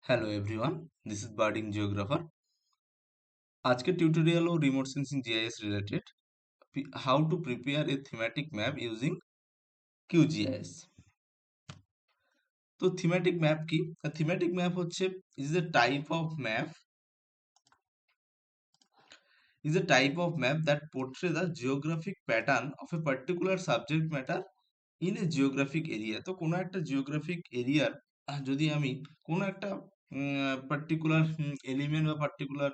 Hello everyone, this is birding geographer. আজকের tutorial ও remote sensing GIS related. How to prepare a thematic map using QGIS. তো thematic map কি? Thematic map হচ্ছে is a type of map that portray the geographic pattern of a particular subject matter in a geographic area। তো কোনো একটা geographic এরিয়ার যদি আমি কোনো একটা পার্টিকুলার এলিমেন্ট বা পার্টিকুলার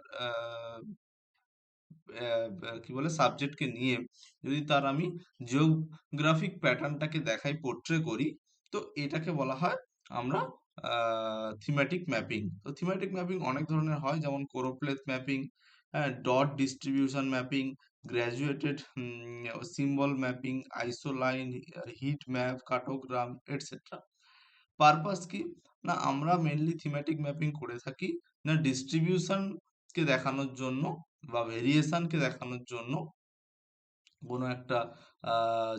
কি বলে সাবজেক্টকে নিয়ে যদি তার আমি জিওগ্রাফিক প্যাটার্নটাকে দেখাই, পোর্ট্রে করি, তো এটাকে বলা হয় আমরা থিমেটিক ম্যাপিং। তো থিমেটিক ম্যাপিং অনেক ধরনের হয়, যেমন choropleth mapping, dot distribution mapping, graduated symbol mapping, isoline, heat map, cartogram, etcetera. Purpose কি না, আমরা মেনলি থিমেটিক ম্যাপিং করে থাকি না ডিস্ট্রিবিউশন কে দেখানোর জন্য বা ভেরিয়েশন কে দেখানোর জন্য কোনো একটা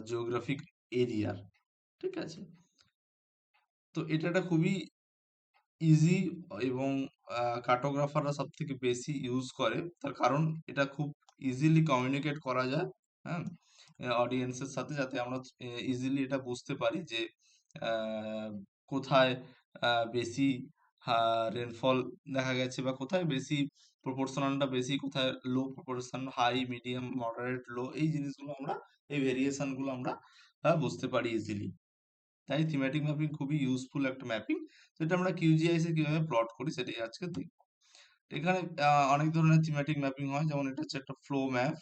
জিওগ্রাফিক এরিয়ার। ঠিক আছে, তো এটা একটা খুবই ইজি এবং কার্টোগ্রাফাররা সব থেকে বেশি ইউজ করে, তার কারণ এটা খুব ইজিলি কমিউনিকেট করা যায়, হ্যাঁ, অডিয়েন্সের সাথে, যাতে আমরা ইজিলি এটা বুঝতে পারি যে আহ, কোথায় বেশি রেনফল দেখা গেছে বা কোথায় বেশি প্রপোর্শনালটা বেশি, কোথায় লো প্রপোর্শন, হাই, মিডিয়াম, মডারেট, লো, এই জিনিসগুলো আমরা, এই ভেরিয়েশন গুলো আমরা বুঝতে পারি ইজিলি। তাই থিমেটিক ম্যাপিং খুবই ইউজফুল একটা ম্যাপিং। তো এটা আমরা কিউজিআইএস এ কিভাবে প্লট করি সেটাই আজকে দেখব। এখানে অনেক ধরনের থিমেটিক ম্যাপিং হয়, যেমন এটা হচ্ছে একটা ফ্লো ম্যাপ,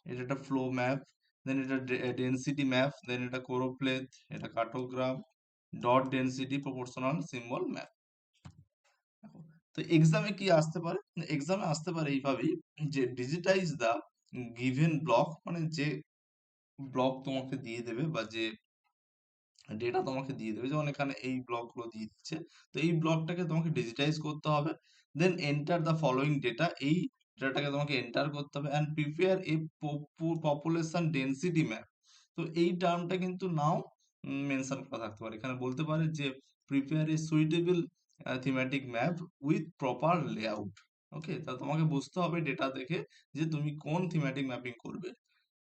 এটা একটা ফ্লো ম্যাপ, দেন এটা ডেনসিটি ম্যাপ, দেন এটা কোরোপ্লেথ, এটা cartograph, dot density proportional symbol map. তো এক্সামে কি আসতে পারে? এক্সামে আসতে পারে এইভাবেই, যে ডিজিটাইজ দা গিভেন ব্লক, মানে যে ব্লক তোমাকে দিয়ে দেবে বা যে ডেটা তোমাকে দিয়ে দেবে, যেমন এখানে এই ব্লকগুলো দিয়ে দিচ্ছে, তো এই ব্লকটাকে তোমাকে ডিজিটাইজ করতে হবে। Then enter the following data, এই ডেটাটাকে তোমাকে এন্টার করতে হবে, and prepare a population density map. তো এই টার্মটা কিন্তু নাও মেনশন করা থাকতে পারে, এখানে বলতে পারে যে prepare a suitable thematic map with proper layout. Okay, তা তোমাকে বুঝতে হবে ডেটা দেখে যে তুমি কোন থিমেটিক ম্যাপিং করবে।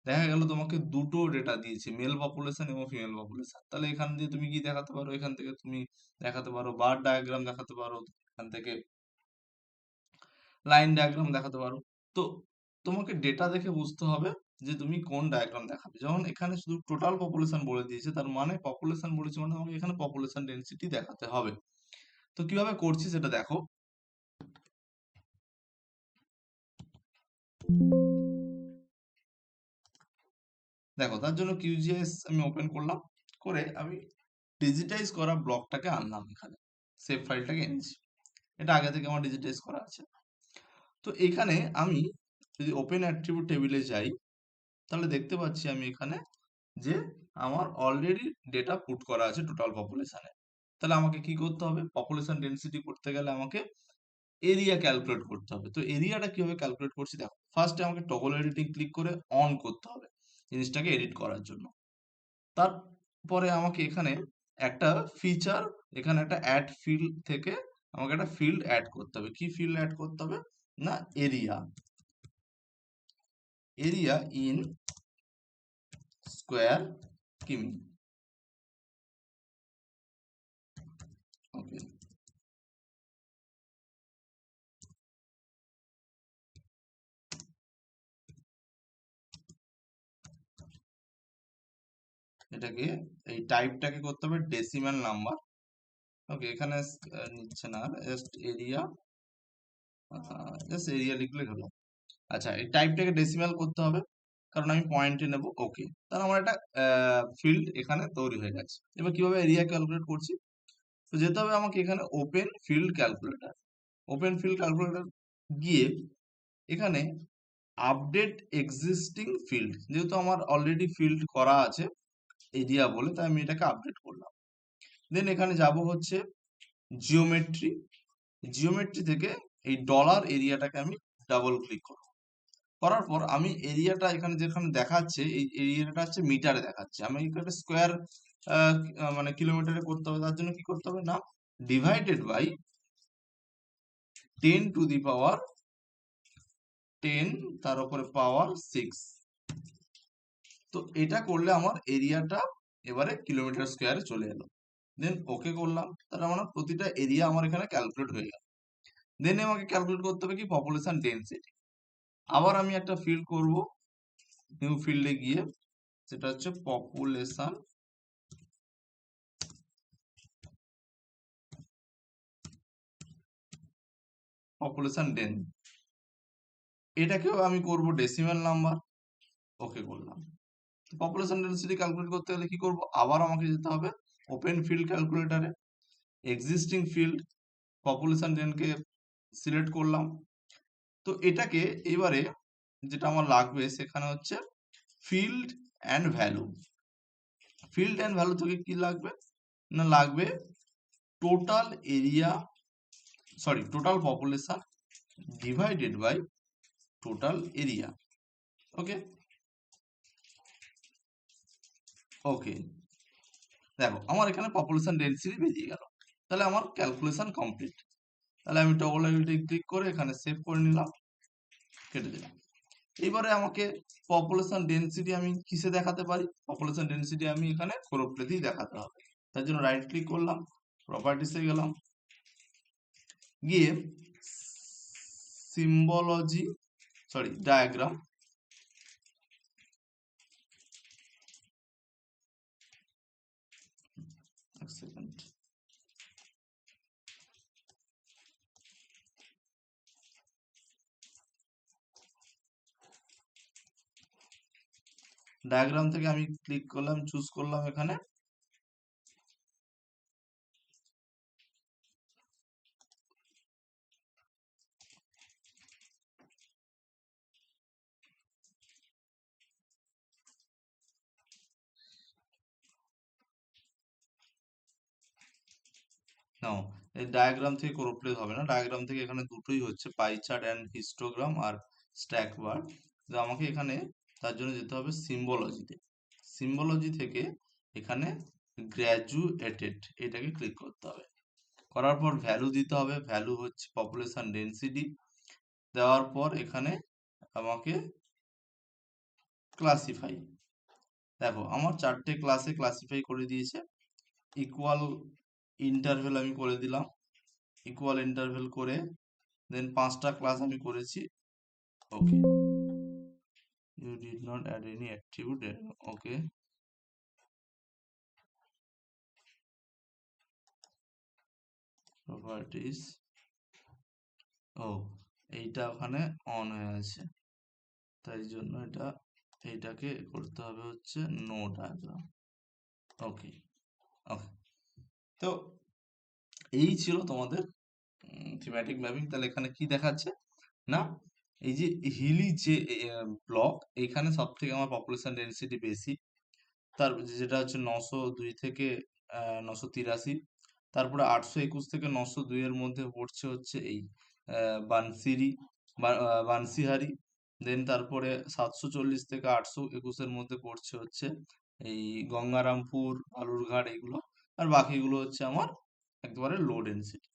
দেখা গেল তোমাকে দুটো ডেটা দিয়েছে, মেল পপুলেশন এবং ফিমেল পপুলেশন, তাহলে এখান দিয়ে তুমি কি দেখাতে পারো? এখান থেকে তুমি দেখাতে পারো বার ডায়াগ্রাম দেখাতে পারো, এখান থেকে লাইন ডায়াগ্রাম দেখাতে পারো। তো তোমাকে ডেটা দেখে বুঝতে হবে যে তুমি কোন ডায়াগ্রাম দেখাবে। যেমন এখানে শুধু টোটাল পপুলেশন বলে দিয়েছে, তার মানে পপুলেশন বলেছে মানে তোমাকে এখানে পপুলেশন ডেনসিটি দেখাতে হবে। তো কিভাবে করছি সেটা দেখো। দেখো, তার জন্য কিউজিএস আমি ওপেন করলাম, করে আমি ডিজিটাইজ করা ব্লকটাকে আনলাম, এখানে সেভ ফাইলটাকে এনেছি, এটা আগে থেকে আমার ডিজিটাইজ করা আছে। তো এখানে আমি যদি ওপেন অ্যাট্রিবিউট টেবিলে যাই, তাহলে দেখতে পাচ্ছি আমি এখানে যে আমার অলরেডি ডেটা পুট করা আছে টোটাল পপুলেশনে। তাহলে আমাকে কি করতে হবে? পপুলেশন ডেনসিটি করতে গেলে আমাকে এরিয়া ক্যালকুলেট করতে হবে। তো এরিয়াটা কিভাবে ক্যালকুলেট করছি দেখো, ফার্স্টে আমাকে টগল এডিটিং ক্লিক করে অন করতে হবে জিনিসটাকে এডিট করার জন্য। তারপরে আমাকে এখানে একটা ফিচার, এখানে একটা অ্যাড ফিল্ড থেকে আমাকে একটা ফিল্ড অ্যাড করতে হবে। কি ফিল্ড অ্যাড করতে হবে? না, এরিয়া, এরিয়া ইন স্কোয়ার কিমি। ওকে, এটাকে, এই টাইপটাকে করতে হবে ডেসিমাল নাম্বার। ওকে, এখানে নিচ্ছে না, জাস্ট এরিয়া, জাস্ট এরিয়া লিখলে হলো। আচ্ছা, এই টাইপটাকে ডেসিমাল করতে হবে, কারণ আমি পয়েন্টে নেব। ওকে, তাহলে আমার একটা ফিল্ড এখানে তৈরি হয়ে গেছে। এবার কিভাবে এরিয়া ক্যালকুলেট করছি? তো যেতে হবে আমাকে এখানে open field calculator, open field calculator গিয়ে এখানে আপডেট এক্সিস্টিং ফিল্ড, যেহেতু আমার অলরেডি ফিল্ড করা আছে এরিয়া বলে, তাই আমি এটাকে আপডেট করলাম। দেন এখানে যাব হচ্ছে জিওমেট্রি, জিওমেট্রি থেকে এই ডলার এরিয়াটাকে আমি ডাবল ক্লিক করব। করার পর আমি এরিয়াটা এখানে যেখানে দেখাচ্ছে, এই এরিয়াটা হচ্ছে মিটারে দেখাচ্ছে, আমি এখানে স্কোয়ার মানে কিলোমিটারে করতে হবে। তার জন্য কি করতে হবে? না, ডিভাইডেড বাই 10 তার উপরে পাওয়ার 6। তো এটা করলে আমার এরিয়াটা এবারে কিলোমিটার স্কোয়ারে চলে এলো। দেন ওকে করলাম, তার মানে প্রতিটা এরিয়া আমার এখানে ক্যালকুলেট হয়ে গেল। দেন আমাকে ক্যালকুলেট করতে হবে কি পপুলেশন ডেনসিটি। আবার আমি একটা ফিল্ড করব, নিউ ফিল্ডে গিয়ে, সেটা হচ্ছে পপুলেশন ডেন। এটাকেও আমি করব ডেসিমাল নাম্বার। ওকে করলাম। পপুলেশন ডেনসিটি ক্যালকুলেট করতে গেলে কি করব, আবার আমাকে যেতে হবে ওপেন ফিল্ড ক্যালকুলেটরে, এক্সিস্টিং ফিল্ড পপুলেশন ডেনকে সিলেক্ট করলাম। তো এটাকে এবারে যেটা আমার লাগবে সেখানে হচ্ছে field and value. Field and value থেকে কি লাগবে না, লাগবে total area, sorry total population divided by total area. Okay okay, দেখো আমার এখানে পপুলেশন ডেনসিটি বেরিয়ে গেল। তাহলে আমার ক্যালকুলেশন কমপ্লিট। তাহলে আমি টগল আইকনটি ক্লিক করে এখানে সেভ করে নিলাম, কেটে দিলাম। এবারে আমাকে পপুলেশন ডেনসিটি আমি কিসে দেখাতে পারি, পপুলেশন ডেনসিটি আমি এখানে কোরোপ্লেতেই দেখাতে হবে। তার জন্য রাইট ক্লিক করলাম, প্রপার্টিসে গেলাম, গিয়ে সিম্বলজি, সরি ডায়াগ্রাম, এক সেকেন্ড, ডায়াগ্রাম থেকে আমি ক্লিক করলাম, চুজ করলাম এখানে নাও। এই ডায়াগ্রাম থেকে কোরোপ্লেট হবে না, ডায়াগ্রাম থেকে এখানে দুটোই হচ্ছে, পাই চার্ট অ্যান্ড হিস্টোগ্রাম আর স্ট্যাক বার। তো আমাকে এখানে তার জন্য যেতে হবে সিম্বলজিতে। সিম্বলজি থেকে এখানে গ্র্যাজুয়েটেড এটাকে ক্লিক করতে হবে। করার পর ভ্যালু দিতে হবে, ভ্যালু হচ্ছে পপুলেশন ডেনসিটি। দেওয়ার পর এখানে আমাকে ক্লাসিফাই, দেখো আমার 4টে ক্লাসে ক্লাসিফাই করে দিয়েছে। ইকুয়াল ইন্টারভেল আমি করে দিলাম, ইকুয়াল ইন্টারভেল করে দেন 5টা ক্লাস আমি করেছি। Okay, you did not add any attribute. Okay, properties, ও এইটা ওখানে অন হয়ে আছে, তাই জন্য এইটাকে করতে হবে হচ্ছে নো ডায়াগ্রাম। ওকে ওকে, তো এই ছিল তোমাদের থিমেটিক ম্যাপিং। তাহলে এখানে কি দেখাচ্ছে না, এই যে হিলি যে ব্লক, এখানে সব থেকে আমার পপুলেশন ডেনসিটি বেশি, তার যেটা হচ্ছে 902 থেকে 983। তারপরে 821 থেকে 902 এর মধ্যে পড়ছে হচ্ছে এই বানসিরি, বানসিহারি। দেন তারপরে 740 থেকে 821 এর মধ্যে পড়ছে হচ্ছে এই গঙ্গারামপুর, বালুরঘাট, এগুলো। আর বাকিগুলো হচ্ছে আমার একেবারে লো ডেনসিটি।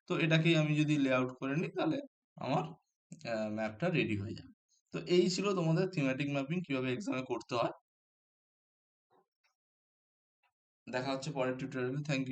তো এটাকেই আমি যদি লেআউট করে নিই তাহলে আমার ম্যাপটা রেডি হয়ে যাবে। তো এই ছিল তোমাদের থিমেটিক ম্যাপিং কিভাবে এক্সামে করতে হয়। দেখা হচ্ছে পরের টিউটোরিয়ালে। Thank you.